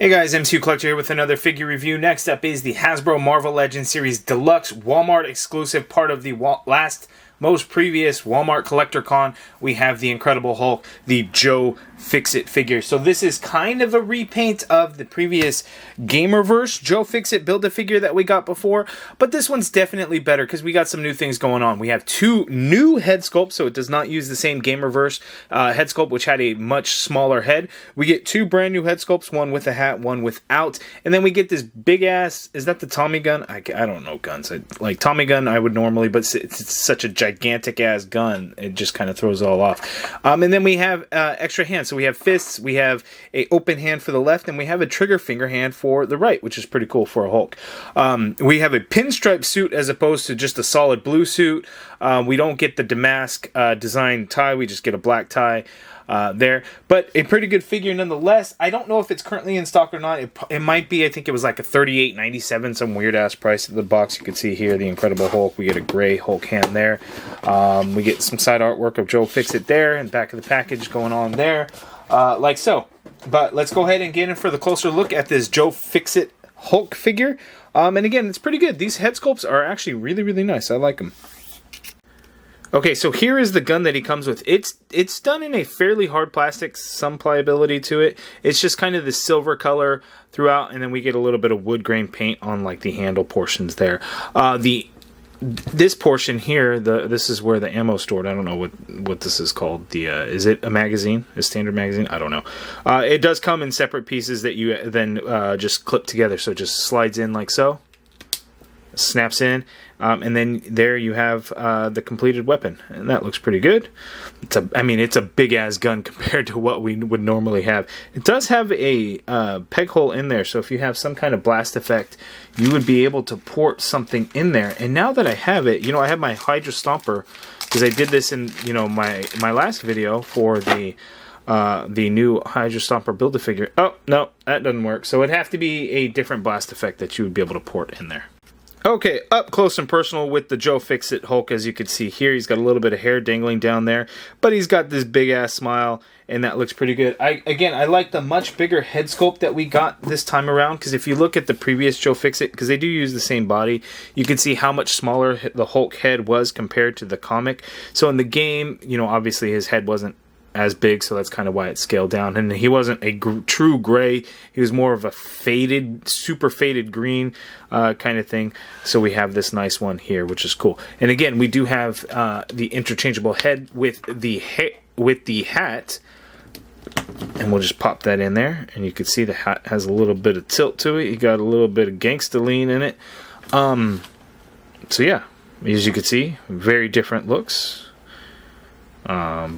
Hey guys, MCU Collector here with another figure review. Next up is the Hasbro Marvel Legends Series Deluxe Walmart exclusive, part of the most previous Walmart Collector Con. We have the Incredible Hulk, the Joe Fixit figure. So this is kind of a repaint of the previous Gamerverse Joe Fixit Build-A-Figure that we got before, but this one's definitely better because we got some new things going on. We have two new head sculpts, so it does not use the same Gamerverse head sculpt, which had a much smaller head. We get two brand new head sculpts, one with a hat, one without, and then we get this big ass, is that the Tommy gun? I don't know guns. Like Tommy gun I would normally, but it's such a gigantic ass gun, it just kind of throws it all off. And then we have extra hands. So we have fists, we have a open hand for the left, and we have a trigger finger hand for the right, which is pretty cool for a Hulk. We have a pinstripe suit as opposed to just a solid blue suit. We don't get the damask design tie, we just get a black tie there. But a pretty good figure nonetheless. I don't know if it's currently in stock or not. It might be. I think it was like a $38.97, some weird ass price of the box. You can see here the Incredible Hulk. We get a gray Hulk hand there. We get some side artwork of Joe Fixit there, and back of the package going on there, like so. But let's go ahead and get in for the closer look at this Joe Fixit Hulk figure. And again, it's pretty good. These head sculpts are actually really, really nice. I like them. Okay, so here is the gun that he comes with. It's done in a fairly hard plastic, some pliability to it. It's just kind of the silver color throughout, and then we get a little bit of wood grain paint on like the handle portions there. This portion here, this is where the ammo stored. I don't know what this is called. Is it a magazine? A standard magazine? I don't know. It does come in separate pieces that you then just clip together. So it just slides in like so. Snaps in, and then there you have the completed weapon, and that looks pretty good. It's a big ass gun compared to what we would normally have. It does have a peg hole in there, so if you have some kind of blast effect, you would be able to port something in there. And now that I have it, I have my Hydra Stomper, because I did this in my last video for the new Hydra Stomper Build-A-Figure. Oh no, that doesn't work. So it'd have to be a different blast effect that you would be able to port in there. Okay, up close and personal with the Joe Fixit Hulk. As you can see here, he's got a little bit of hair dangling down there, but he's got this big ass smile, and that looks pretty good. I like the much bigger head sculpt that we got this time around, because if you look at the previous Joe Fixit, because they do use the same body, you can see how much smaller the Hulk head was compared to the comic. So in the game, obviously his head wasn't as big, so that's kind of why it's scaled down. And he wasn't a true gray, he was more of a faded, super faded green kind of thing. So we have this nice one here, which is cool. And again, we do have the interchangeable head with the hat, and we'll just pop that in there, and you can see the hat has a little bit of tilt to it. You got a little bit of gangsta lean in it. So yeah, as you can see, very different looks.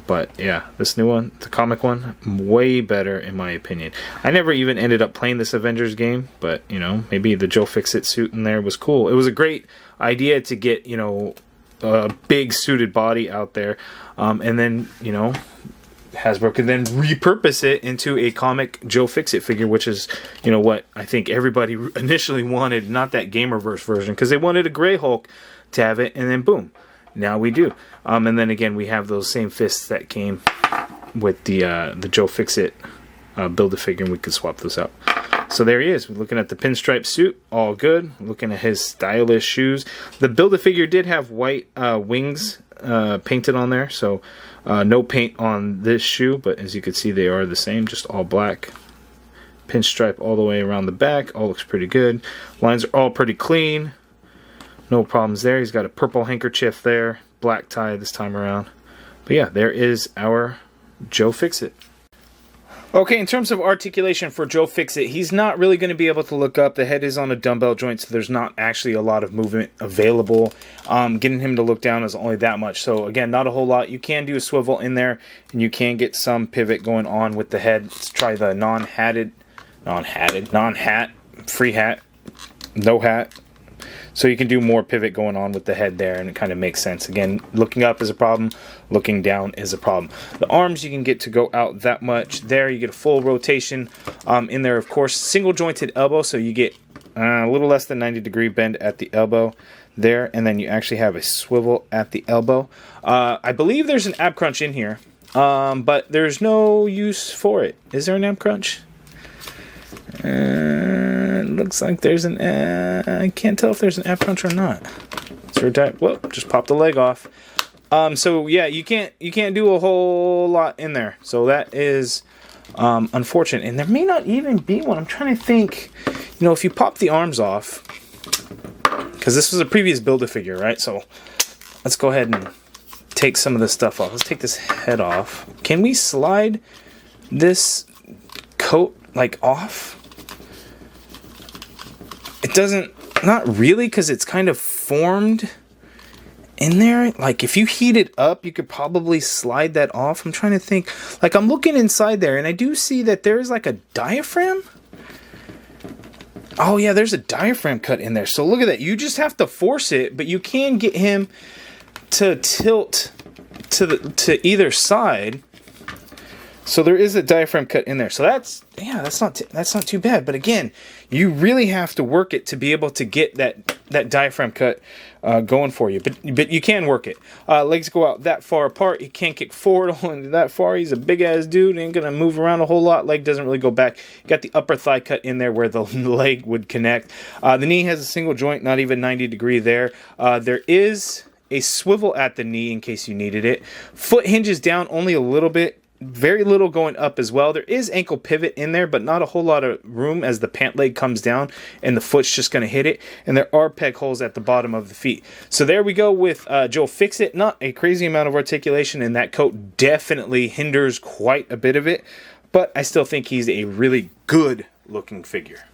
But yeah, this new one, the comic one, way better in my opinion. I never even ended up playing this Avengers game, but maybe the Joe Fixit suit in there was cool. It was a great idea to get a big suited body out there, and then Hasbro could then repurpose it into a comic Joe Fixit figure, which is what I think everybody initially wanted, not that Gamerverse version, because they wanted a gray Hulk to have it, and then boom, now we do. And then again, we have those same fists that came with the Joe Fixit Build-A-Figure, and we could swap those out. So there he is. We're looking at the pinstripe suit, all good. Looking at his stylish shoes. The Build-A-Figure did have white wings painted on there, so no paint on this shoe, but as you can see, they are the same, just all black. Pinstripe all the way around the back. All looks pretty good. Lines are all pretty clean. No problems there. He's got a purple handkerchief there. Black tie this time around. But yeah, there is our Joe Fixit. Okay, in terms of articulation for Joe Fixit, he's not really going to be able to look up. The head is on a dumbbell joint, so there's not actually a lot of movement available. Getting him to look down is only that much. So again, not a whole lot. You can do a swivel in there, and you can get some pivot going on with the head. Let's try the non-hat, free hat, no hat. So you can do more pivot going on with the head there, and it kind of makes sense. Again, looking up is a problem, looking down is a problem. The arms, you can get to go out that much there. You get a full rotation in there, of course. Single jointed elbow, so you get a little less than 90-degree bend at the elbow there, and then you actually have a swivel at the elbow. I believe there's an ab crunch in here, but there's no use for it. Is there an ab crunch? And looks like there's an... I can't tell if there's an ab crunch or not. Whoa, just pop the leg off. So yeah, you can't do a whole lot in there. So that is unfortunate. And there may not even be one. I'm trying to think, you know, if you pop the arms off, because this was a previous Build-A-Figure, right? So let's go ahead and take some of this stuff off. Let's take this head off. Can we slide this coat like off? It doesn't, not really, because it's kind of formed in there. Like if you heat it up, you could probably slide that off. I'm trying to think. Like I'm looking inside there and I do see that there's like a diaphragm. Oh yeah, there's a diaphragm cut in there. So look at that. You just have to force it, but you can get him to tilt to either side. So there is a diaphragm cut in there. So that's not too bad. But again, you really have to work it to be able to get that diaphragm cut going for you. But you can work it. Legs go out that far apart. He can't kick forward only that far. He's a big ass dude. Ain't gonna move around a whole lot. Leg doesn't really go back. Got the upper thigh cut in there where the leg would connect. The knee has a single joint, not even 90 degree there. There is a swivel at the knee in case you needed it. Foot hinges down only a little bit. Very little going up as well. There is ankle pivot in there, but not a whole lot of room as the pant leg comes down and the foot's just going to hit it. And there are peg holes at the bottom of the feet. So there we go with Joe Fixit. Not a crazy amount of articulation, and that coat definitely hinders quite a bit of it. But I still think he's a really good looking figure.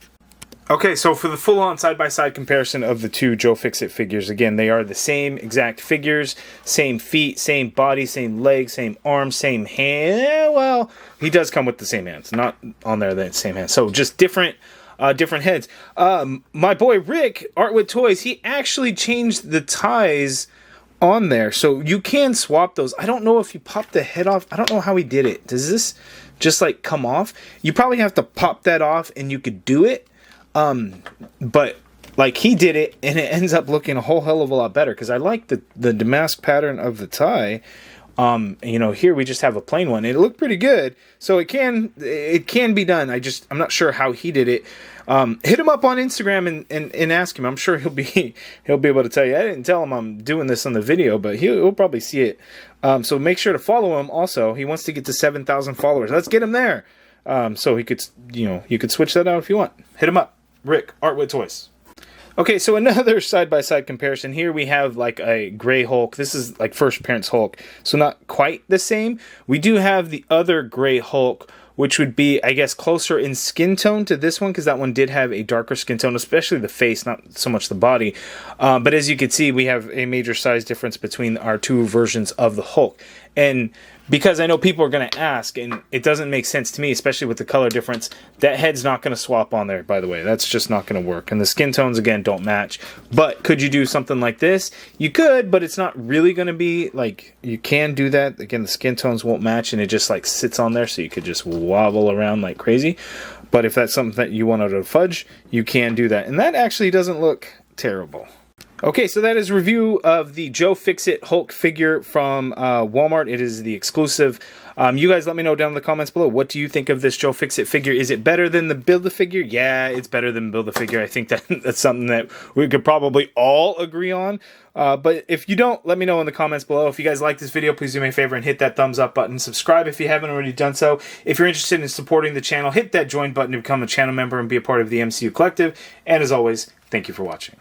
Okay, so for the full-on side-by-side comparison of the two Joe Fixit figures, again, they are the same exact figures, same feet, same body, same legs, same arms, same hand. Well, he does come with the same hands, not on there the same hands. So just different heads. My boy Rick, Art with Toys, he actually changed the ties on there, so you can swap those. I don't know if you pop the head off. I don't know how he did it. Does this just like come off? You probably have to pop that off, and you could do it. But like he did it and it ends up looking a whole hell of a lot better because I like the damask pattern of the tie. You know, here we just have a plain one. It looked pretty good. So it can be done. I'm not sure how he did it. Hit him up on Instagram and ask him. I'm sure he'll be able to tell you. I didn't tell him I'm doing this on the video, but he'll probably see it. So make sure to follow him also. He wants to get to 7,000 followers. Let's get him there. So he could, you could switch that out if you want. Hit him up. Rick, Art with Toys. Okay, so another side-by-side comparison. Here we have like a gray Hulk. This is like first appearance Hulk, so not quite the same. We do have the other gray Hulk, which would be, I guess, closer in skin tone to this one, because that one did have a darker skin tone, especially the face, not so much the body. But as you can see, we have a major size difference between our two versions of the Hulk. And because I know people are going to ask, and it doesn't make sense to me, especially with the color difference, that head's not going to swap on there, by the way. That's just not going to work. And the skin tones, again, don't match. But could you do something like this? You could, but it's not really going to be, like, you can do that. Again, the skin tones won't match, and it just, like, sits on there, so you could just wobble around like crazy. But if that's something that you wanted to fudge, you can do that. And that actually doesn't look terrible. Okay, so that is a review of the Joe Fixit Hulk figure from Walmart. It is the exclusive. You guys let me know down in the comments below. What do you think of this Joe Fixit figure? Is it better than the Build-A-Figure? Yeah, it's better than Build-A-Figure. I think that's something that we could probably all agree on. But if you don't, let me know in the comments below. If you guys like this video, please do me a favor and hit that thumbs up button. Subscribe if you haven't already done so. If you're interested in supporting the channel, hit that join button to become a channel member and be a part of the MCU Collective. And as always, thank you for watching.